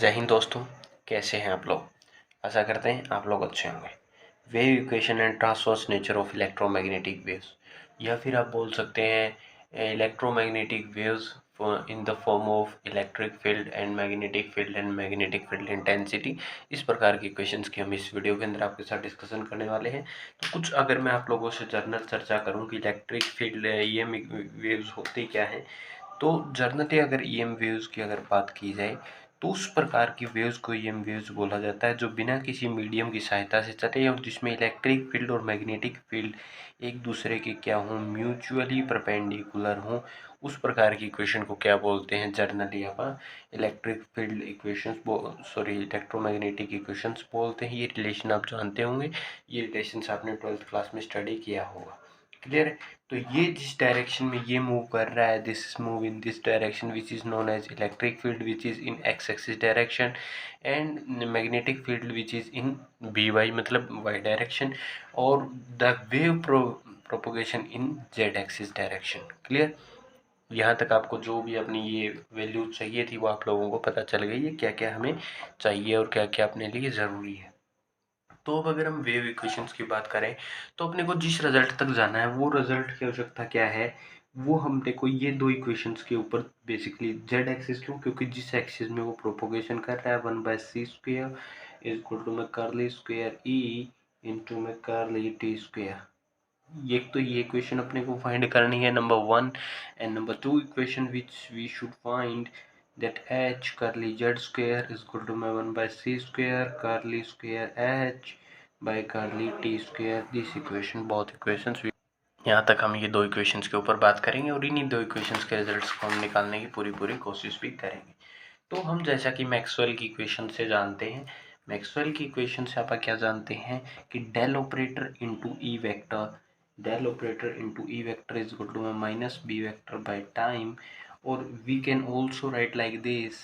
जय हिंद दोस्तों, कैसे हैं आप लोग। आशा करते हैं आप लोग अच्छे होंगे। Wave equation and transverse nature of electromagnetic waves, या फिर आप बोल सकते हैं electromagnetic waves in the form of electric field and magnetic field intensity. इस प्रकार की क्वेश्चंस की हम इस वीडियो के अंदर आपके साथ डिस्कशन करने वाले हैं। तो कुछ अगर मैं आप लोगों से जर्नल चर्चा करूं कि इलेक्ट्रिक फील्ड ये वेव्स होती क्या हैं, तो जनरली अगर ईएम वेव्स की अगर बात की जाए तो उस प्रकार की वेव्स को ईएम वेव्स बोला जाता है जो बिना किसी मीडियम की सहायता से चले और जिसमें इलेक्ट्रिक फील्ड और मैग्नेटिक फील्ड एक दूसरे के क्या हों, म्यूचुअली परपेंडिकुलर हों। उस प्रकार की इक्वेशन को क्या बोलते हैं, जनरली अपन electric field equations electromagnetic equations बोलते हैं। ये रिलेशन आप जानते होंगे, ये रिलेशंस आपने 12th क्लास में स्टडी किया होगा। क्लियर है। तो ये जिस डायरेक्शन में ये मूव कर रहा है, this is move in this direction which is known as electric field which is in x axis direction and magnetic field which is in b y मतलब वाई डायरेक्शन और the wave propagation in z axis direction. Clear. यहाँ तक आपको जो भी अपनी ये value चाहिए थी वो आप लोगों को पता चल गई है, क्या क्या हमें चाहिए और क्या क्या अपने लिए ज़रूरी है। तो अब अगर हम वेव इक्वेशंस की बात करें तो अपने को जिस रिजल्ट तक जाना है वो रिजल्ट की आवश्यकता क्या है, वो हम देखो ये दो इक्वेशंस के ऊपर बेसिकली जेड एक्सिस क्यों, क्योंकि जिस एक्सिस में वो प्रोपोगेशन कर रहा है 1/c² इज इक्वल टू में कर्ली स्क्वायर ई इंटू में कर्ली टी स्क्वायर। एक तो ये इक्वेशन अपने को फाइंड करनी है number 1 and number 2 equation which we should find that h curly z square is equal to my 1/c² curly square h by curly t square। This equation बहुत equations यहाँ तक हम ये दो इक्वेशंस के ऊपर बात करेंगे और इन्हीं दो इक्वेशंस के रिजल्ट्स को हम निकालने की पूरी कोशिश भी करेंगे। तो हम जैसा कि मैक्सवेल की इक्वेशन से जानते हैं, मैक्सवेल की इक्वेशन से आप क्या जानते हैं कि del operator into e vector, del operator into e vector is equal to minus b vector by time, और we can also write like this,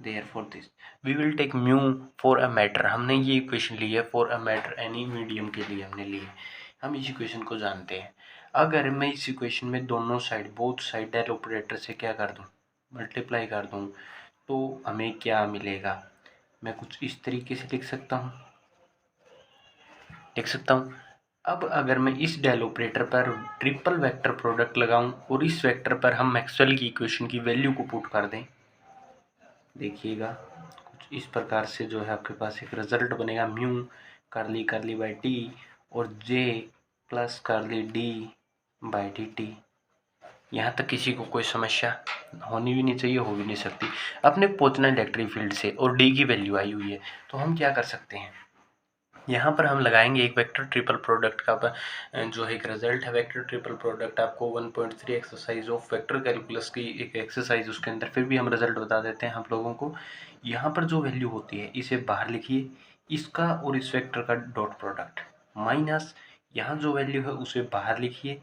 therefore this we will take mu for a matter। हमने ये equation ली है for a matter any medium के लिए हमने ली है, हम इस इक्वेशन को जानते हैं। अगर मैं इस इक्वेशन में दोनों side both side del operator से क्या कर दूं, मल्टीप्लाई कर दूं, तो हमें क्या मिलेगा, मैं कुछ इस तरीके से लिख सकता हूँ। अब अगर मैं इस डेल ऑपरेटर पर ट्रिपल वेक्टर प्रोडक्ट लगाऊं और इस वेक्टर पर हम मैक्सवेल की इक्वेशन की वैल्यू को पुट कर दें, देखिएगा कुछ इस प्रकार से जो है आपके पास एक रिजल्ट बनेगा mu curly curly by t और j plus curly d by d t. यहाँ तक किसी को कोई समस्या होनी भी नहीं चाहिए, हो भी नहीं सकती। अपने पहुंचना इलेक्ट्रिक फील्ड से और डी की वैल्यू आई हुई है, तो हम क्या कर सकते हैं, यहाँ पर हम लगाएंगे एक वेक्टर ट्रिपल प्रोडक्ट का जो एक रिजल्ट है। वेक्टर ट्रिपल प्रोडक्ट आपको 1.3 एक्सरसाइज ऑफ वेक्टर कैलकुलस की एक एक्सरसाइज, उसके अंदर फिर भी हम रिजल्ट बता देते हैं आप लोगों को। यहाँ पर जो वैल्यू होती है इसे बाहर लिखिए, इसका और इस वेक्टर का डॉट प्रोडक्ट माइनस यहाँ जो वैल्यू है उसे बाहर लिखिए,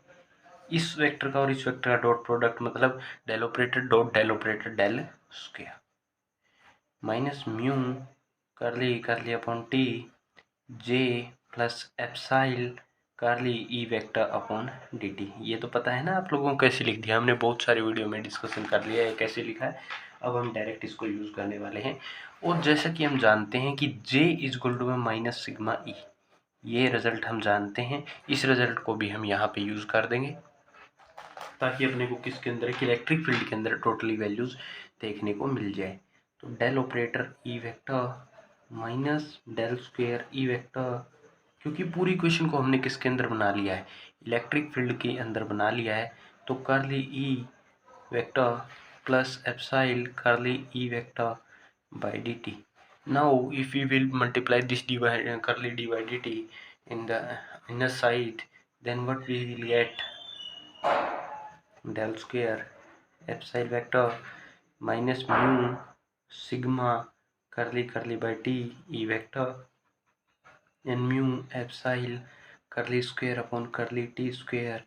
इस वेक्टर का और इस वेक्टर का डॉट प्रोडक्ट मतलब del operator dot del operator del square minus mu curly upon t j plus epsilon curly e vector upon d t. ये तो पता है ना आप लोगों को कैसे लिख दिया, हमने बहुत सारी वीडियो में डिस्कशन कर लिया है कैसे लिखा है। अब हम डायरेक्ट इसको यूज़ करने वाले हैं। और जैसा कि हम जानते हैं कि J इज इक्वल टू में माइनस सिग्मा ई, ये रिजल्ट हम जानते हैं, इस रिजल्ट को भी हम यहाँ पे यूज़ कर देंगे ताकि अपने को किसके अंदर इलेक्ट्रिक फील्ड के अंदर टोटली वैल्यूज़ देखने को मिल जाए। तो del operator e vector minus del square e vector, क्योंकि पूरी इक्वेशन को हमने किसके अंदर बना लिया है, इलेक्ट्रिक फील्ड के अंदर बना लिया है। तो curly e vector plus epsilon curly e vector by d t. Now if we will multiply this curly d by d t in the inner side, then what we will get, del square epsilon vector minus mu sigma curly by t e vector n mu epsilon curly square upon curly t square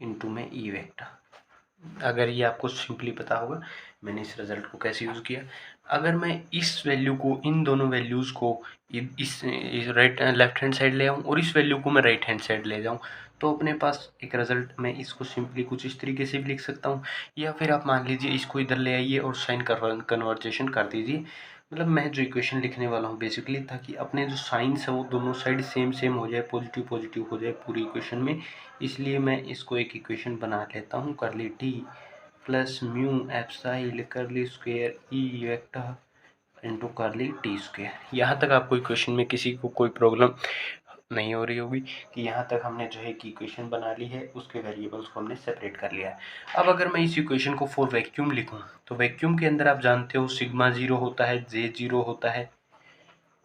into में e vector. अगर ये आपको simply पता होगा मैंने इस result को कैसे यूज़ किया। अगर मैं इस वैल्यू को, इन दोनों वैल्यूज़ को इस राइट लेफ्ट हैंड साइड ले आऊँ और इस वैल्यू को मैं राइट हैंड साइड ले जाऊँ, तो अपने पास एक रिजल्ट, मैं इसको सिंपली कुछ इस तरीके से भी लिख सकता हूँ, या फिर आप मान लीजिए इसको इधर ले आइए और साइन कन्वर्जेशन कर दीजिए। मतलब मैं जो इक्वेशन लिखने वाला हूँ बेसिकली, ताकि अपने जो साइंस है वो दोनों साइड सेम सेम हो जाए, पॉजिटिव पॉजिटिव हो जाए पूरी इक्वेशन में। इसलिए मैं इसको एक इक्वेशन बना लेता हूँ, करली टी प्लस म्यू एप्साइल करली स्क्वेयर ई वेक्टर इंटू करली टी स्क्वेयर। यहाँ तक आपको इक्वेशन में किसी को कोई प्रॉब्लम नहीं हो रही होगी कि यहाँ तक हमने जो है कि इक्वेशन बना ली है, उसके वेरिएबल्स को हमने सेपरेट कर लिया है। अब अगर मैं इस इक्वेशन को फॉर वैक्यूम लिखूँ, तो वैक्यूम के अंदर आप जानते हो सिग्मा 0 होता है, जे 0 होता है,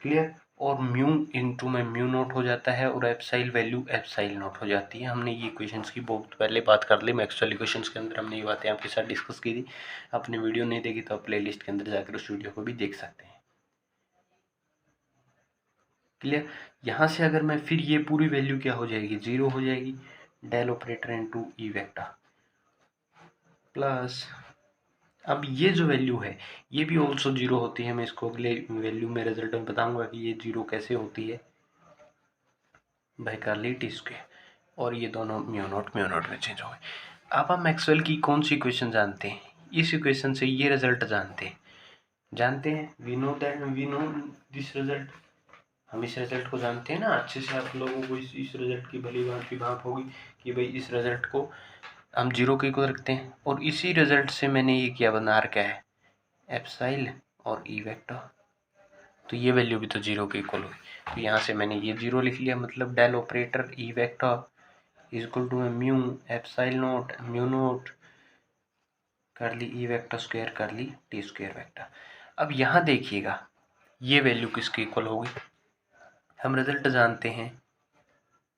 क्लियर, और म्यू इंटू में म्यू नोट हो जाता है और एप्साइल वैल्यू एप्साइल नोट हो जाती है। हमने ये इक्वेशंस की बहुत पहले बात कर ली, मैक्सवेल इक्वेशंस के अंदर हमने ये बातें आपके साथ डिस्कस की थी। आपने वीडियो नहीं देखी तो आप प्लेलिस्ट के अंदर जाकर उस वीडियो को भी देख सकते हैं, क्लियर। यहाँ से अगर मैं फिर ये पूरी वैल्यू क्या हो जाएगी, 0 हो जाएगी, del operator into e vector plus, अब ये जो वैल्यू है ये भी ऑल्सो 0 होती है। मैं इसको अगले वैल्यू में रिजल्ट में बताऊंगा कि ये 0 कैसे होती है, बाय करली टी स्क्वायर, और ये दोनों म्यू नोट में चेंज हो गए। अब हम मैक्सवेल की कौन सी इक्वेशन जानते हैं, इस इक्वेशन से ये रिजल्ट जानते हैं, वी नो दिस रिजल्ट। हम इस रिजल्ट को जानते हैं ना, अच्छे से आप लोगों को इस रिजल्ट की भली भांति भाप होगी कि भाई इस रिजल्ट को हम 0 के इक्वल रखते हैं, और इसी रिजल्ट से मैंने ये क्या बना रखा है, एप्साइल और ई वेक्टर, तो ये वैल्यू भी तो 0 के इक्वल हुई। तो यहाँ से मैंने ये 0 लिख लिया, मतलब del operator e vector is equal to mu epsilon not mu not कर ली ई वेक्टर स्क्वायर कर ली टी स्क्वायर वेक्टर। अब यहाँ देखिएगा ये वैल्यू किसके इक्वल होगी, हम रिजल्ट जानते हैं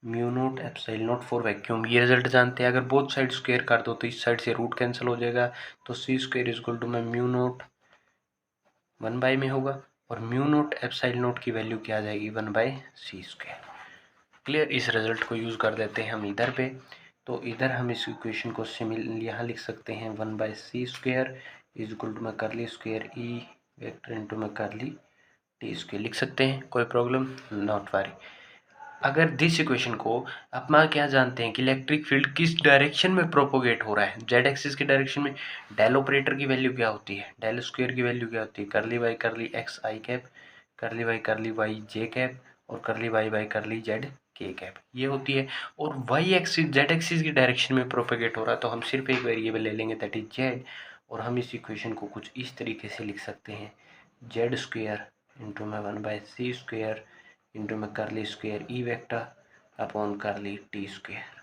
mu naught epsilon note for vacuum, ये रिजल्ट जानते हैं। अगर बोथ साइड स्क्वायर कर दो तो इस साइड से रूट कैंसिल हो जाएगा, तो सी स्क्वायर इज इक्वल टू में म्यू नोट 1 में होगा, और म्यू नोट एप्साइल नोट की वैल्यू क्या आ जाएगी, 1/c स्क्वायर, क्लियर। इस रिजल्ट को यूज़ कर देते हैं हम इधर पे, तो इधर हम इस इक्वेशन को सिमिलर यहाँ लिख सकते हैं, 1/c square is equal to में करली स्क्वायर ई वेक्टर इंटू में करली टी स्क्वायर लिख सकते हैं, कोई प्रॉब्लम नॉट वारी। अगर दिस इक्वेशन को अपना क्या जानते हैं कि इलेक्ट्रिक फील्ड किस डायरेक्शन में प्रोपोगेट हो रहा है, जेड एक्सिस की डायरेक्शन में, डेल ऑपरेटर की वैल्यू क्या होती है, डेल स्क्वायर की वैल्यू क्या होती है, curly by curly x i cap, curly by curly y j cap, और curly by by curly z k cap, ये होती है। और वाई एक्सिस जेड एक्सिस की डायरेक्शन में प्रोपोगेट हो रहा है, तो हम सिर्फ एक वेरिएबल ले लेंगे, दैट इज जेड, और हम इस इक्वेशन को कुछ इस तरीके से लिख सकते हैं, जेड स्क्वायर इंटू में 1/c स्क्वायर इंटू में करली स्क्वायर ई वेक्टर अपॉन करली टी स्क्वायर।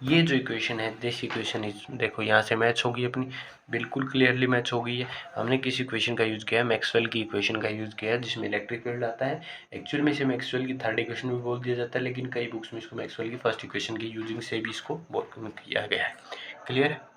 ये जो इक्वेशन है, दिस इक्वेशन इज, देखो यहाँ से मैच होगी अपनी, बिल्कुल क्लियरली मैच हो गई है। हमने किस इक्वेशन का यूज़ किया है, मैक्सवेल की इक्वेशन का यूज़ किया है, जिसमें इलेक्ट्रिक फील्ड आता है। एक्चुअल में इसे मैक्सवेल की थर्ड इक्वेशन भी बोल दिया जाता है, लेकिन कई बुक्स में इसको मैक्सवेल की फर्स्ट इक्वेशन की यूजिंग से भी इसको किया गया है, क्लियर है।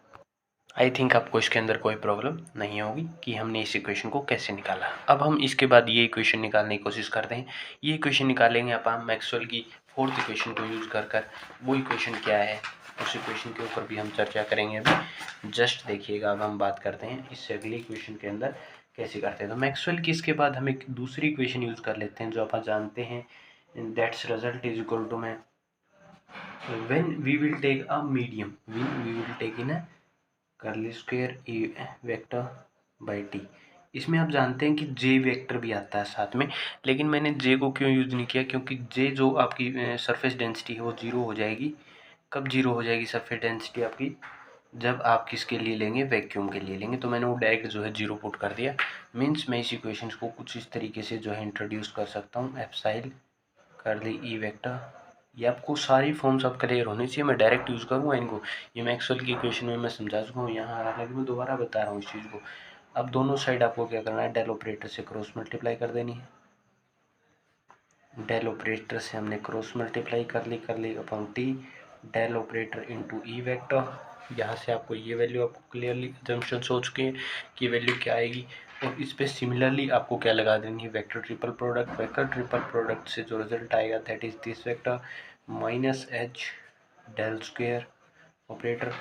आई थिंक आपको इसके अंदर कोई प्रॉब्लम नहीं होगी कि हमने इस इक्वेशन को कैसे निकाला। अब हम इसके बाद ये इक्वेशन निकालने की कोशिश करते हैं। ये इक्वेशन निकालेंगे अपन मैक्सवेल की फोर्थ इक्वेशन को यूज़ कर वो इक्वेशन क्या है, उस इक्वेशन के ऊपर भी हम चर्चा करेंगे अभी। जस्ट देखिएगा, अब हम बात करते हैं इससे अगली इक्वेशन के अंदर कैसे करते हैं। तो मैक्सवेल की इसके बाद हम एक दूसरी इक्वेशन यूज़ कर लेते हैं, जो आप जानते हैं, that's result is equal to में when we will take a medium, when we will take in curly square e vector by t. इसमें आप जानते हैं कि जे वेक्टर भी आता है साथ में, लेकिन मैंने जे को क्यों यूज़ नहीं किया, क्योंकि जे जो आपकी सरफेस डेंसिटी है वो 0 हो जाएगी। कब 0 हो जाएगी सरफेस डेंसिटी आपकी, जब आप किसके लिए लेंगे, वैक्यूम के लिए लेंगे, तो मैंने वो डायरेक्ट जो है 0 पुट कर दिया। मीन्स मैं इस इक्वेशन को कुछ इस तरीके से जो है इंट्रोड्यूस कर सकता हूँ, एप्साइल करली ई वेक्टर। ये आपको सारी फॉर्म्स आप क्लियर होनी चाहिए, मैं डायरेक्ट यूज़ करूँगा इनको, ये मैक्सवेल की इक्वेशन में मैं समझा चुका हूँ यहाँ, हालांकि मैं दोबारा बता रहा हूँ इस चीज़ को। अब दोनों साइड आपको क्या करना है, डेल ऑपरेटर से क्रॉस मल्टीप्लाई कर देनी है, डेल ऑपरेटर से हमने क्रॉस मल्टीप्लाई कर ली upon t, del operator into e vector. यहाँ से आपको ये वैल्यू आपको क्लियरली जंक्शन हो चुके हैं कि वैल्यू क्या आएगी, और इस पर सिमिलरली आपको क्या लगा देंगे, vector triple product. Vector triple product से जो रिजल्ट आएगा that is this vector minus h del square operator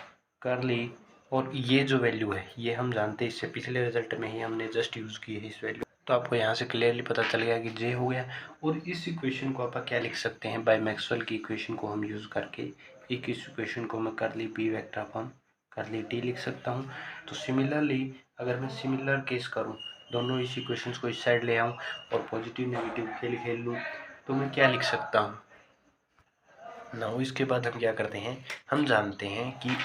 curly और ये जो वैल्यू है ये हम जानते हैं, इससे पिछले रिजल्ट में ही हमने जस्ट यूज़ की है इस वैल्यू। तो आपको यहाँ से क्लियरली पता चल गया कि जे हो गया। और इस इक्वेशन को आप क्या लिख सकते हैं, बाय मैक्सवेल की इक्वेशन को हम यूज़ करके एक इस इक्वेशन को मैं curly b vector upon curly t लिख सकता हूँ। तो सिमिलरली अगर मैं सिमिलर केस करूँ, दोनों इस इक्वेशंस को इस साइड ले आऊँ और पॉजिटिव नेगेटिव खेल खेल लूँ, तो मैं क्या लिख सकता हूँ नाउ। इसके बाद हम क्या करते हैं, हम जानते हैं कि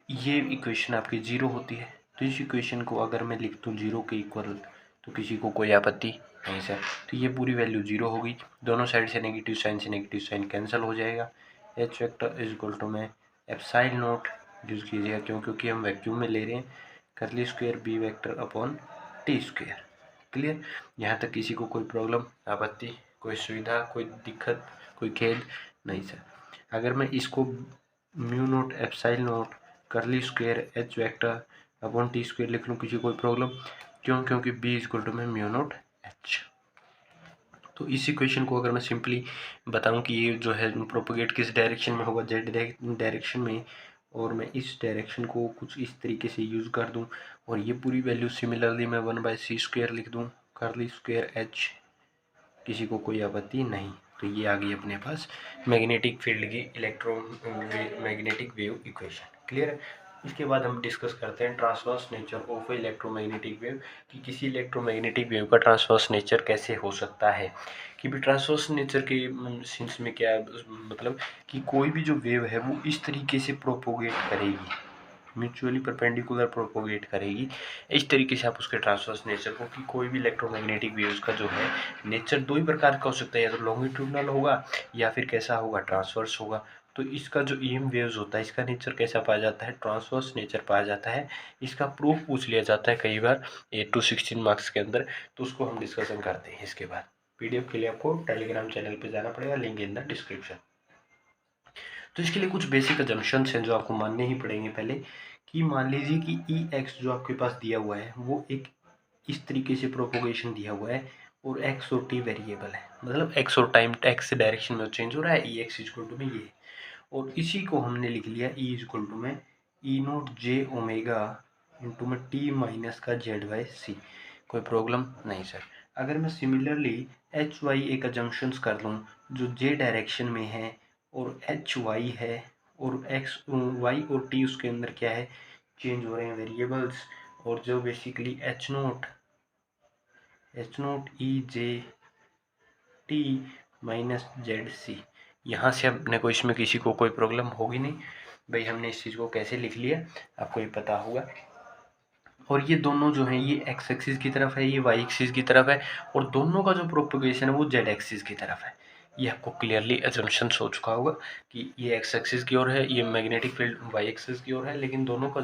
ये इक्वेशन आपकी जीरो होती है। तो इस इक्वेशन को अगर मैं लिख दूँ जीरो के इक्वल, तो किसी को कोई आपत्ति नहीं सर। तो ये पूरी वैल्यू जीरो होगी, दोनों साइड से नेगेटिव साइन कैंसिल हो जाएगा। H vector is equal to में एप्सिलॉन नॉट यूज़ कीजिएगा, क्योंकि हम वैक्यूम में ले रहे हैं, curly square b vector upon t square. Clear? यहाँ तक किसी को कोई प्रॉब्लम, आपत्ति, कोई सुविधा, कोई दिक्कत, कोई खेद नहीं सर। अगर मैं इसको mu naught epsilon not curly square H vector upon t square लिख लूँ, किसी कोई प्रॉब्लम? क्यों? क्योंकि बी इक्वल टू में म्यू नोट एच। तो इस इक्वेशन को अगर मैं सिंपली बताऊं कि ये जो है प्रोपोगेट किस डायरेक्शन में होगा, जेड डायरेक्शन में, और मैं इस डायरेक्शन को कुछ इस तरीके से यूज़ कर दूं और ये पूरी वैल्यू सिमिलरली मैं 1/c² लिख दूं कर्ली स्क्वायर एच, किसी को कोई आपत्ति नहीं। तो ये आ गई अपने पास मैग्नेटिक फील्ड की मैग्नेटिक वेव इक्वेशन। क्लियर है? इसके बाद हम डिस्कस करते हैं transverse nature of electromagnetic wave, कि किसी इलेक्ट्रोमैग्नेटिक वेव का ट्रांसवर्स नेचर कैसे हो सकता है। कि भी ट्रांसवर्स नेचर के सेंस में क्या मतलब कि कोई भी जो वेव है वो इस तरीके से प्रोपोगेट करेगी, म्यूचुअली परपेंडिकुलर प्रोपोगेट करेगी। इस तरीके से आप उसके ट्रांसवर्स नेचर को, कि कोई भी इलेक्ट्रोमैग्नेटिक वेव्स का जो है नेचर दो ही प्रकार का हो सकता है, या तो लॉन्गिट्यूडनल होगा या फिर कैसा होगा, ट्रांसवर्स होगा। तो इसका जो ईएम वेव्स होता है इसका नेचर कैसा पाया जाता है, ट्रांसवर्स नेचर पाया जाता है। इसका प्रूफ पूछ लिया जाता है कई बार 8 to 16 मार्क्स के अंदर, तो उसको हम डिस्कशन करते हैं। इसके बाद पीडीएफ के लिए आपको टेलीग्राम चैनल पर जाना पड़ेगा, लिंक इन द डिस्क्रिप्शन। तो इसके लिए कुछ बेसिक अजम्पशंस हैं जो आपको मानने ही पड़ेंगे पहले। कि मान लीजिए कि ई एक्स जो आपके पास दिया हुआ है वो एक इस तरीके से प्रोपोगेशन दिया हुआ है, और एक्स और टी वेरिएबल है, मतलब एक्स और टाइम एक्स डायरेक्शन में चेंज हो रहा है, ई एक्स इक्वल टू में ये, और इसी को हमने लिख लिया ई इक्वल टू में ई नोट जे ओमेगा इंटू में टी माइनस का जेड बाई सी। कोई प्रॉब्लम नहीं सर। अगर मैं सिमिलरली एच वाई एक अजम्पशंस कर लूँ जो जे डायरेक्शन में है और एच वाई है, और एक्स वाई और टी उसके अंदर क्या है, चेंज हो रहे हैं वेरिएबल्स, और जो बेसिकली एच नोट ई जे टी माइनस जेड सी, यहाँ से अपने को इसमें किसी को कोई प्रॉब्लम होगी नहीं भाई। हमने इस चीज़ को कैसे लिख लिया आपको ये पता होगा। और ये दोनों जो हैं ये एक्स एक्सिस की तरफ है, ये वाई एक्सिस की तरफ है, और दोनों का जो प्रोपोगेशन है वो जेड एक्सिस की तरफ है। ये आपको क्लियरली अजम्पशन हो चुका होगा कि ये एक्स एक्सिस की ओर है, ये मैग्नेटिक फील्ड वाई एक्सिस की ओर है, लेकिन दोनों का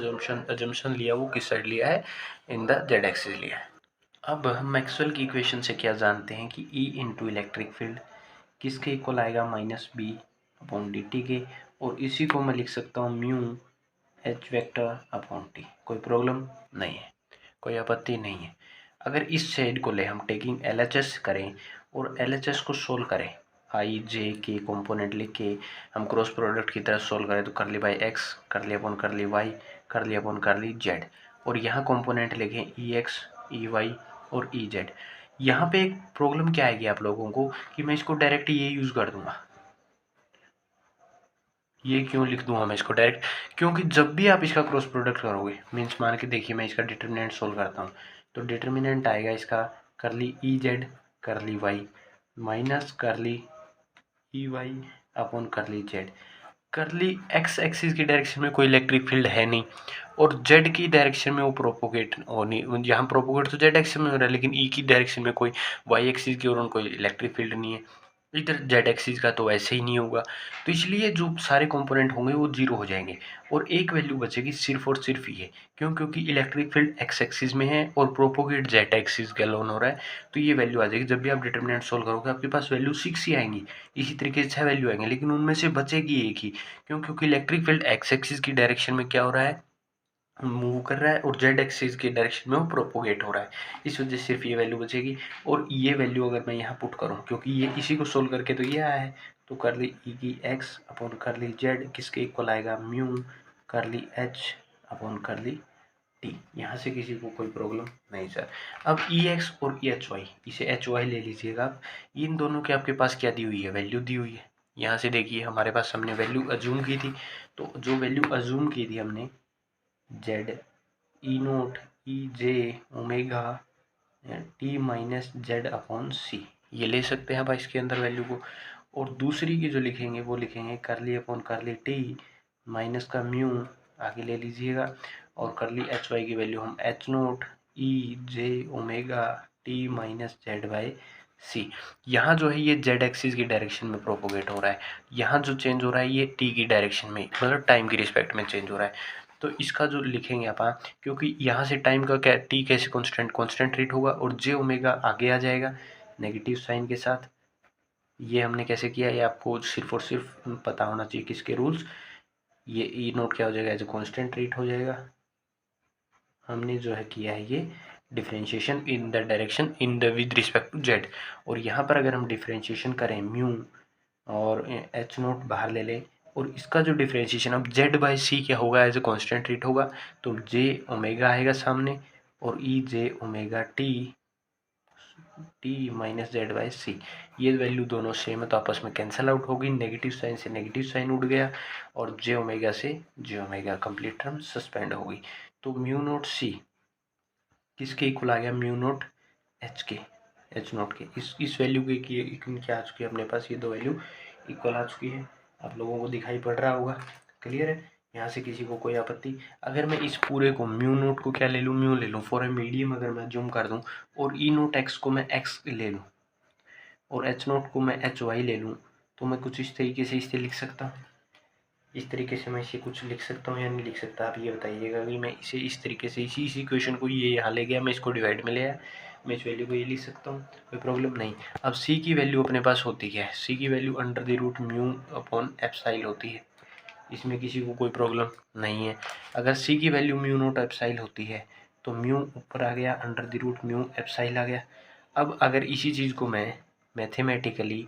अजम्पशन लिया वो किस साइड लिया है, इन द जेड एक्सिस लिया है। अब हम मैक्सवेल की इक्वेशन से क्या जानते हैं कि ई इंटू इलेक्ट्रिक फील्ड किसके इक्वल आएगा, minus b upon d t के, और इसी को मैं लिख सकता हूँ mu h vector upon t. कोई प्रॉब्लम नहीं है, कोई आपत्ति नहीं है। अगर इस साइड को ले हम टेकिंग एल एच एस करें और एल एच एस को सोल्व करें, आई जे के कॉम्पोनेंट लिख के हम क्रॉस प्रोडक्ट की तरह सोल्व करें, तो कर ली बाई एक्स, कर ली अपॉन कर ली वाई, कर ली अपॉन कर ली जेड, और यहाँ कॉम्पोनेंट लिखें ई एक्स ई वाई और ई जेड। यहाँ पे एक प्रॉब्लम क्या आएगी आप लोगों को कि मैं इसको डायरेक्ट ये यूज़ कर दूंगा। ये क्यों लिख दूँ मैं इसको डायरेक्ट, क्योंकि जब भी आप इसका क्रॉस प्रोडक्ट करोगे, मीन्स मान के देखिए मैं इसका डिटर्मिनेंट सोल्व करता हूँ, तो डिटर्मिनेंट आएगा इसका curly e z curly y minus curly e y upon curly z. Curly x axis की डायरेक्शन में कोई इलेक्ट्रिक फील्ड है नहीं, और जेड की डायरेक्शन में वो प्रोपोगेट हो नहीं, यहाँ प्रोपोगेट तो जेड एक्सिस में हो रहा है, लेकिन ई की डायरेक्शन में कोई वाई एक्सिस की ओर कोई इलेक्ट्रिक फील्ड नहीं है, इधर जेड एक्सिस का तो वैसे ही नहीं होगा। तो इसलिए जो सारे कंपोनेंट होंगे वो जीरो हो जाएंगे, और एक वैल्यू बचेगी सिर्फ और सिर्फ ये, क्यों? क्योंकि इलेक्ट्रिक फील्ड एक्स एक्सिस में है और प्रोपोगेट जेड एक्सिस के अलोन हो रहा है। तो ये वैल्यू आ जाएगी, जब भी आप डिटर्मिनेंट सोल्व करोगे आपके पास वैल्यू 6 ही आएंगी, इसी तरीके से 6 वैल्यू आएंगे, लेकिन उनमें से बचेगी एक ही। क्यों? क्योंकि इलेक्ट्रिक फील्ड एक्स एक्सिस की डायरेक्शन में क्या हो रहा है, मूव कर रहा है, और जेड एक्सिस की डायरेक्शन में वो प्रोपोगेट हो रहा है, इस वजह से सिर्फ ये वैल्यू बचेगी। और ये वैल्यू अगर मैं यहाँ पुट करूँ, क्योंकि ये इसी को सोल्व करके तो ये आया है, तो कर ली ई की एक्स अपॉन कर ली जेड किसके इक्वल आएगा, म्यू करली एच अपॉन करली टी। यहाँ से किसी को कोई प्रॉब्लम नहीं सर। अब ई एक्स और ई एच वाई, इसे एच वाई ले लीजिएगा आप। इन दोनों के आपके पास क्या दी हुई है, वैल्यू दी हुई है। यहाँ से देखिए हमारे पास हमने वैल्यू अज्यूम की थी, तो जो वैल्यू अज्यूम की थी हमने z e naught e j omega t minus z upon c, ये ले सकते हैं आप इसके अंदर वैल्यू को। और दूसरी की जो लिखेंगे वो लिखेंगे करली अपॉन करली टी माइनस का म्यू आगे ले लीजिएगा, और करली एच वाई की वैल्यू हम h naught e j omega t minus z by c. यहाँ जो है ये जेड एक्सिस की डायरेक्शन में प्रोपोगेट हो रहा है, यहाँ जो चेंज हो रहा है ये टी की डायरेक्शन में, मतलब टाइम की रिस्पेक्ट में चेंज हो रहा है। तो इसका जो लिखेंगे आप, क्योंकि यहाँ से टाइम का क्या टी कैसे कॉन्स्टेंट रेट होगा, और जे ओमेगा आगे आ जाएगा नेगेटिव साइन के साथ। ये हमने कैसे किया, ये आपको सिर्फ और सिर्फ पता होना चाहिए किसके रूल्स। ये ई नोट क्या हो जाएगा, एज ए कॉन्स्टेंट रेट हो जाएगा। हमने जो है किया है ये differentiation in the direction in the with respect to z. और यहाँ पर अगर हम डिफ्रेंशिएशन करें म्यू और एच नोट बाहर ले लें, और इसका जो डिफ्रेंशिएशन अब जेड बाई सी क्या होगा, एज ए कॉन्स्टेंट रेट होगा, तो जे ओमेगा आएगा सामने, और e j omega t minus z by c. ये वैल्यू दोनों सेम है तो आपस में कैंसिल आउट होगी, नेगेटिव साइन से नेगेटिव साइन उड़ गया, और जे ओमेगा से j omega complete term suspend होगी। तो म्यू नोट सी किसके इक्वल आ गया, mu naught h k, h naught k. इस वैल्यू के क्या आ चुकी है अपने पास, ये दो वैल्यू इक्वल आ चुकी है। आप लोगों को दिखाई पड़ रहा होगा, क्लियर है। यहाँ से किसी को कोई आपत्ति, अगर मैं इस पूरे को म्यू नोट को क्या ले लूँ, म्यू ले लूँ फॉर ए मीडियम, अगर मैं जूम कर दूँ, और ई नोट एक्स को मैं एक्स ले लूँ, और एच नोट को मैं एच वाई ले लूँ, तो मैं कुछ इस तरीके से इसे लिख सकता हूँ। इस तरीके से मैं इसे कुछ लिख सकता हूँ या नहीं लिख सकता, आप ये बताइएगा। कि मैं इसे इस तरीके से इसी इक्वेशन को ये यहाँ ले गया, मैं इसको डिवाइड में ले आया, मैं इस वैल्यू को ये लिख सकता हूँ, कोई प्रॉब्लम नहीं। अब सी की वैल्यू अपने पास होती है, सी की value under the root mu upon epsilon होती है, इसमें किसी को कोई प्रॉब्लम नहीं है। अगर सी की वैल्यू म्यू नोट एप्साइल होती है तो म्यू ऊपर आ गया, under the root mu epsilon आ गया। अब अगर इसी चीज़ को मैं मैथमेटिकली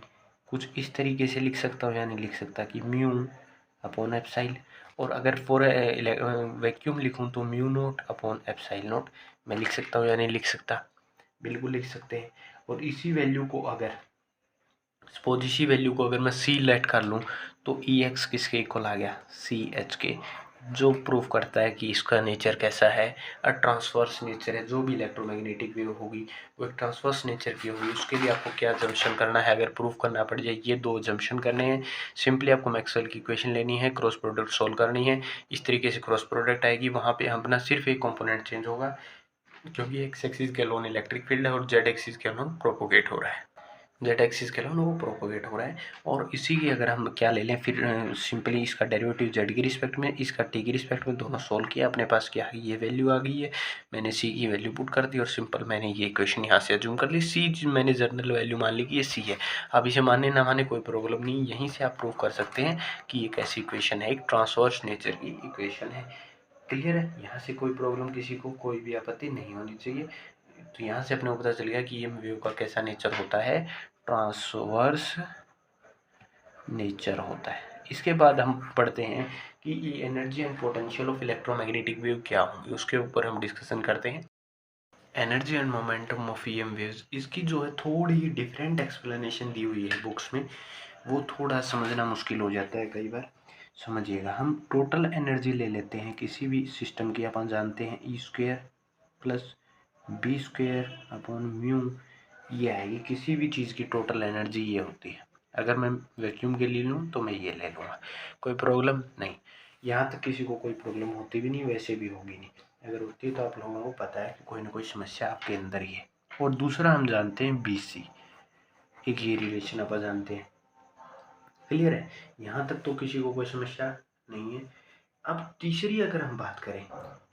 कुछ इस तरीके से लिख सकता हूँ या नहीं लिख सकता, कि म्यू अपॉन एप्साइल, और अगर फॉर वैक्यूम लिखूँ तो mu naught upon epsilon note, मैं लिख सकता हूँ या नहीं लिख सकता, बिल्कुल लिख सकते हैं। और इसी वैल्यू को अगर सपोज इसी वैल्यू को अगर मैं सी लेट कर लूँ, तो ई एक्स किसके इक्वल आ गया, सी एच के, जो प्रूव करता है कि इसका नेचर कैसा है, ट्रांसवर्स नेचर है। जो भी इलेक्ट्रोमैग्नेटिक वेव होगी वो एक ट्रांसवर्स नेचर की होगी। उसके लिए आपको क्या जंक्शन करना है, अगर प्रूफ करना पड़ जाए, ये दो जंक्शन करने हैं। सिंपली आपको मैक्सवेल की इक्वेशन लेनी है, क्रॉस प्रोडक्ट सोल्व करनी है। इस तरीके से क्रॉस प्रोडक्ट आएगी, वहाँ पे अपना सिर्फ एक कॉम्पोनेंट चेंज होगा, क्योंकि एक्स एक्सिस के अलोन इलेक्ट्रिक फील्ड है और जेड एक्सिस के अलोन प्रोपोगेट हो रहा है, जेड एक्सिस के अलोन वो प्रोपोगेट हो रहा है। और इसी की अगर हम क्या ले लें, फिर सिंपली इसका डेरिवेटिव जेड की रिस्पेक्ट में, इसका टी की रिस्पेक्ट में, दोनों सोल्व किया, अपने पास क्या है, ये वैल्यू आ गई है। मैंने सी की वैल्यू पुट कर दी, और सिंपल मैंने ये इक्वेशन यहाँ से अज्यूम कर ली, सी मैंने जर्नल वैल्यू मान ली कि ये सी है। अब इसे माने ना माने कोई प्रॉब्लम नहीं, यहीं से आप प्रूव कर सकते हैं कि ये कैसी इक्वेशन है, एक ट्रांसवर्स नेचर की इक्वेशन है। क्लियर है, यहाँ से कोई प्रॉब्लम, किसी को कोई भी आपत्ति नहीं होनी चाहिए। तो यहाँ से अपने को पता चल गया कि ये वेव का कैसा नेचर होता है, ट्रांसवर्स नेचर होता है। इसके बाद हम पढ़ते हैं कि ये energy and potential of electromagnetic wave क्या होंगी, उसके ऊपर हम डिस्कशन करते हैं। Energy and momentum of EM waves, इसकी जो है थोड़ी डिफरेंट एक्सप्लेनेशन दी हुई है बुक्स में, वो थोड़ा समझना मुश्किल हो जाता है कई बार। समझिएगा, हम टोटल एनर्जी ले लेते हैं किसी भी सिस्टम की, अपन जानते हैं e square plus b square upon mu, ये आएगी किसी भी चीज़ की टोटल एनर्जी, ये होती है। अगर मैं वैक्यूम के लिए लूँ तो मैं ये ले लूँगा, कोई प्रॉब्लम नहीं। यहाँ तक किसी को कोई प्रॉब्लम होती भी नहीं, वैसे भी होगी नहीं। अगर होती है तो आप लोगों को पता है कि कोई ना कोई समस्या आपके अंदर ही है। और दूसरा हम जानते हैं BC, एक ये रिलेशन आप जानते हैं। क्लियर है, यहाँ तक तो किसी को कोई समस्या नहीं है। अब तीसरी अगर हम बात करें,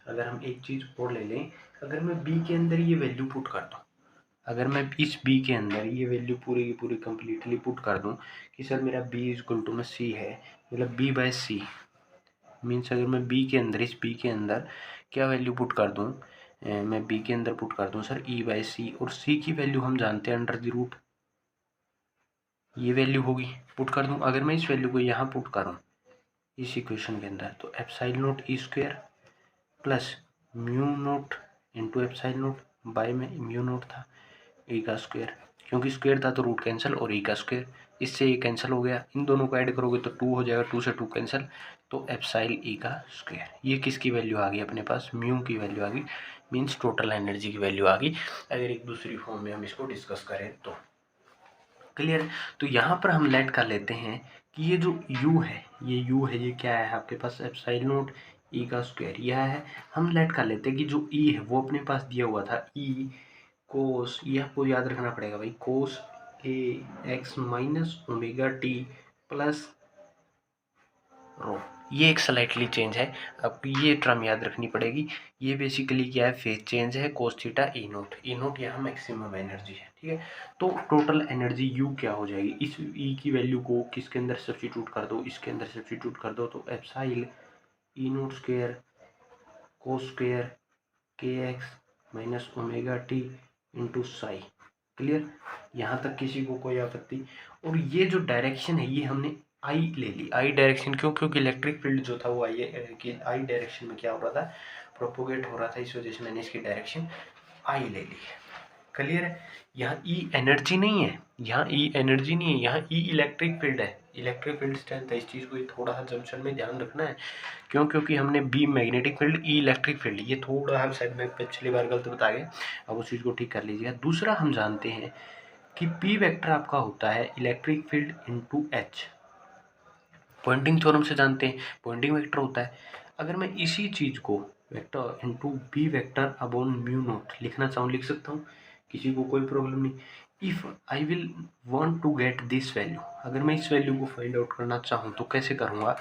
अगर हम एक चीज़ और ले लें, अगर मैं B के अंदर ये वैल्यू पुट कर दूँ, अगर मैं इस B के अंदर ये वैल्यू पूरी की पूरी कम्प्लीटली पुट कर दूँ कि सर मेरा B इक्वल टू में C है, मतलब B बाय C मीन्स, अगर मैं B के अंदर, इस B के अंदर क्या वैल्यू पुट कर दूँ, मैं B के अंदर पुट कर दूँ सर E बाय C, और C की वैल्यू हम जानते हैं अंडर द रूट, ये वैल्यू होगी, पुट कर दूँ। अगर मैं इस वैल्यू को यहाँ पुट करूँ इस इक्वेशन के अंदर। तो epsilon not e square plus mu not into epsilon not by में म्यू नॉट था ई का स्क्वायर, क्योंकि स्क्वायर था तो रूट कैंसिल और ई का स्क्वायर, इससे ये कैंसिल हो गया। इन दोनों को ऐड करोगे तो 2 हो जाएगा, 2 से 2 कैंसिल, तो एप्सिलॉन ई का स्क्वायर। ये किसकी वैल्यू आ गई अपने पास, म्यू की वैल्यू आ गई, मीन्स टोटल एनर्जी की वैल्यू आ गई, अगर एक दूसरी फॉर्म में हम इसको डिस्कस करें तो। क्लियर। तो यहाँ पर हम लेट कर लेते हैं कि ये जो u है, ये क्या है आपके पास, एप्सिलॉन नॉट ई का स्क्वायर यह है। हम लेट कर लेते हैं कि जो e है वो अपने पास दिया हुआ था, e कोस, ये आपको याद रखना पड़ेगा भाई, cos a x minus omega t plus rho. ये एक स्लाइटली चेंज है, आपको ये टर्म याद रखनी पड़ेगी। ये बेसिकली क्या है, फेज चेंज है, कोस थीटा ई नोट यहाँ मैक्सिमम एनर्जी है, ठीक है। तो टोटल एनर्जी यू क्या हो जाएगी, इस ई की वैल्यू को किसके अंदर सब्स्टिट्यूट कर दो, इसके अंदर सब्स्टिट्यूट कर दो, तो एप्सिलॉन ई नोट स्क्वायर कोस स्क्वायर के x minus omega T into Sai. Clear, यहाँ तक किसी को कोई आपत्ति। और ये जो डायरेक्शन है ये हमने आई ले ली, आई डायरेक्शन क्यों, क्योंकि इलेक्ट्रिक फील्ड जो था वो आई डायरेक्शन में क्या हो रहा था, प्रोपोगेट हो रहा था, इस वजह से मैंने इसकी डायरेक्शन आई ले ली। क्लियर है। यहाँ ई एनर्जी नहीं है, यहाँ ई एनर्जी नहीं है, यहाँ ई इलेक्ट्रिक फील्ड है, इलेक्ट्रिक फील्ड स्ट्रेंथ है। इस चीज़ को थोड़ा सा जंक्शन में ध्यान रखना है, क्यों, क्योंकि हमने बी मैग्नेटिक फील्ड, ई इलेक्ट्रिक फील्ड, ये थोड़ा हम शायद मैं पिछली बार गलत बता गए, अब उस चीज़ को ठीक कर लीजिएगा। दूसरा हम जानते हैं कि पी वेक्टर आपका होता है electric field into h, Poynting theorem से जानते हैं पॉइंटिंग वेक्टर होता है। अगर मैं इसी चीज़ को vector into b vector upon mu not लिखना चाहूँ लिख सकता हूँ, किसी को कोई प्रॉब्लम नहीं। If I will want to get this value, अगर मैं इस वैल्यू को फाइंड आउट करना चाहूँ तो कैसे करूँगा,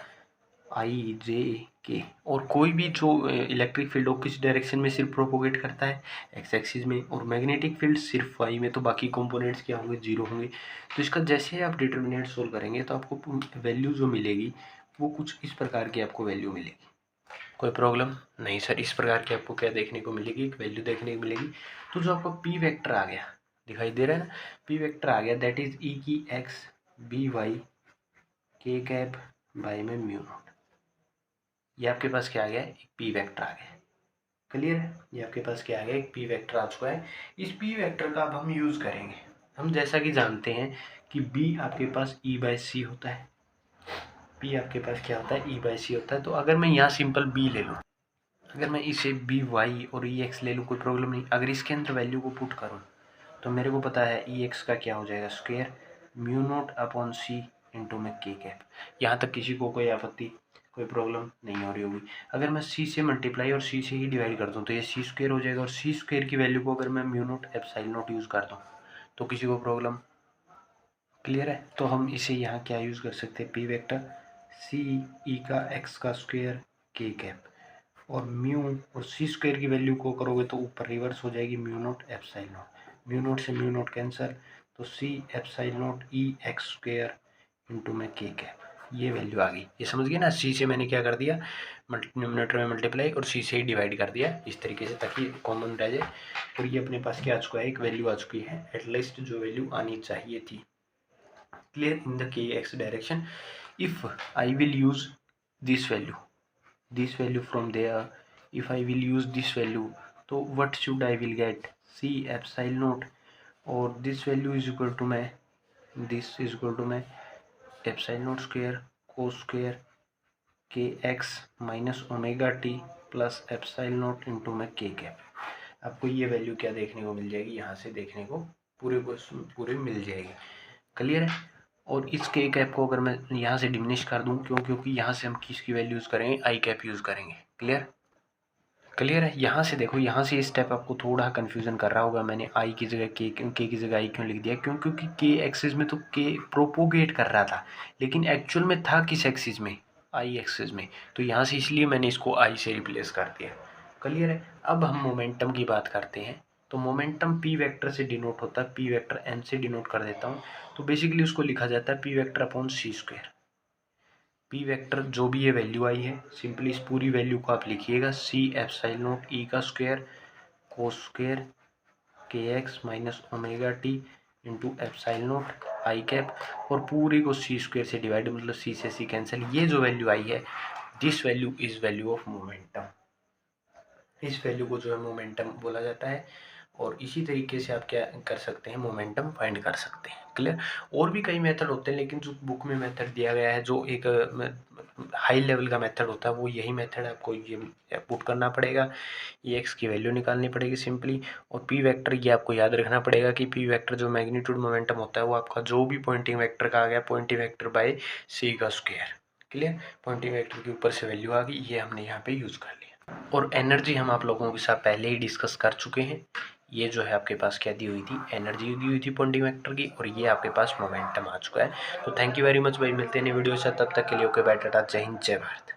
आई जे के, और कोई भी जो इलेक्ट्रिक फील्ड हो किस डायरेक्शन में सिर्फ प्रोपोगेट करता है, एक्स एक्सिस में, और मैग्नेटिक फील्ड सिर्फ वाई में, तो बाकी कंपोनेंट्स क्या होंगे, जीरो होंगे। तो इसका जैसे ही आप डिटर्मिनेंट सोल्व करेंगे तो आपको वैल्यू जो मिलेगी वो कुछ इस प्रकार की आपको वैल्यू मिलेगी। कोई प्रॉब्लम नहीं सर, इस प्रकार की आपको क्या देखने को मिलेगी, एक वैल्यू देखने को मिलेगी। तो जो आपको पी वेक्टर आ गया, दिखाई दे रहा है ना, पी वेक्टर आ गया, दैट इज ई की एक्स बी वाई के कैप बाई में म्यू नॉट, ये आपके पास क्या आ गया, एक पी वेक्टर आ गया। क्लियर है, ये आपके पास क्या आ गया, एक पी वेक्टर आ चुका है। इस पी वेक्टर का अब हम यूज़ करेंगे। हम जैसा कि जानते हैं कि बी आपके पास ई बाई सी होता है, पी आपके पास क्या होता है, ई बाई सी होता है। तो अगर मैं यहाँ सिंपल बी ले लूँ, अगर मैं इसे बी वाई और ई एक्स ले लूँ कोई प्रॉब्लम नहीं, अगर इसके अंदर वैल्यू को पुट करूँ तो मेरे को पता है ई एक्स का क्या हो जाएगा, स्क्वायर म्यू नोट अपॉन सी इंटू में के कैप। यहाँ तक किसी को कोई आपत्ति, कोई प्रॉब्लम नहीं हो रही होगी। अगर मैं सी से मल्टीप्लाई और सी से ही डिवाइड कर दूँ तो ये सी स्क्वायर हो जाएगा, और सी स्क्वायर की वैल्यू को अगर मैं mu naught epsilon note use कर दूँ तो किसी को प्रॉब्लम। क्लियर है। तो हम इसे यहाँ क्या यूज़ कर सकते हैं, पी वेक्टर सी ई का एक्स का स्क्वायर के कैप, और म्यू और सी स्क्वायर की वैल्यू को करोगे तो ऊपर रिवर्स हो जाएगी, mu naught epsilon note, mu note से म्यू नोट कैंसिल, तो सी एप्सिलॉन नोट ई एक्स स्क्वायर इंटू में के कैप, ये वैल्यू आ गई। ये समझ गए ना, सी से मैंने क्या कर दिया, न्यूमरेटर में मल्टीप्लाई और सी से ही डिवाइड कर दिया इस तरीके से, ताकि कॉमन रह जाए। और ये अपने पास क्या आ चुका है, एक वैल्यू आ चुकी है, एटलीस्ट जो वैल्यू आनी चाहिए थी। Clear, in the kx direction, if I will use this value from there, if I will use this value, तो what should I will get, c epsilon naught, और this value is equal to मैं, this is equal to मैं epsilon naught square cos square के x minus omega t plus epsilon not into में के cap. आपको ये value क्या देखने को मिल जाएगी, यहाँ से देखने को पूरे मिल जाएगी। क्लियर है। और इस के कैप को अगर मैं यहाँ से डिमिनिश कर दूँ, क्यों, क्योंकि यहाँ से हम किसकी वैल्यू यूज़ करेंगे, आई कैप यूज़ करेंगे। क्लियर है। यहाँ से देखो, यहाँ से स्टेप आपको थोड़ा कन्फ्यूजन कर रहा होगा, मैंने आई की जगह के की जगह आई क्यों लिख दिया, क्यों, क्योंकि के एक्सिस में तो के प्रोपोगेट कर रहा था, लेकिन एक्चुअल में था किस एक्सिस में, आई एक्सिस में, तो यहाँ से इसलिए मैंने इसको आई से रिप्लेस कर दिया। क्लियर है। अब हम मोमेंटम की बात करते हैं। तो मोमेंटम पी वेक्टर से डिनोट होता है, पी वेक्टर एन से डिनोट कर देता हूँ, तो बेसिकली उसको लिखा जाता है पी वेक्टर अपॉन सी स्क्वायर। पी वेक्टर जो भी ये वैल्यू आई है, सिंपली इस पूरी वैल्यू को आप लिखिएगा, सी एप्सिलॉन नॉट ई का स्क्वायर कोस स्क्वायर के x minus omega T into epsilon not I cap, और पूरी को सी स्क्वायर से डिवाइड, मतलब सी से सी कैंसिल। ये जो वैल्यू आई है, this value is value of momentum. इस वैल्यू को जो है मोमेंटम बोला जाता है। और इसी तरीके से आप क्या कर सकते हैं, मोमेंटम फाइंड कर सकते हैं। क्लियर। और भी कई मेथड होते हैं, लेकिन जो बुक में मेथड दिया गया है, जो एक हाई लेवल का मेथड होता है, वो यही मेथड आपको ये पुट करना पड़ेगा। ये एक्स की वैल्यू निकालनी पड़ेगी सिंपली। और पी वेक्टर ये आपको याद रखना पड़ेगा कि पी वेक्टर जो मैग्नीट्यूड मोमेंटम होता है, वो आपका जो भी पॉइंटिंग वेक्टर का आ गया, पॉइंटिंग वेक्टर बाय सी का स्क्वायर। क्लियर। पॉइंटिंग वेक्टर के ऊपर से वैल्यू आ गई, ये हमने यहाँ पे यूज कर लिया। और एनर्जी हम आप लोगों के साथ पहले ही डिस्कस कर चुके हैं। ये जो है आपके पास क्या दी हुई थी, एनर्जी दी हुई थी पॉइंटिंग वेक्टर की, और ये आपके पास मोमेंटम आ चुका है। तो थैंक यू वेरी मच भाई, मिलते हैं नई वीडियो से, तब तक के लिए ओके बाय, टाटा, जय हिंद, जय भारत।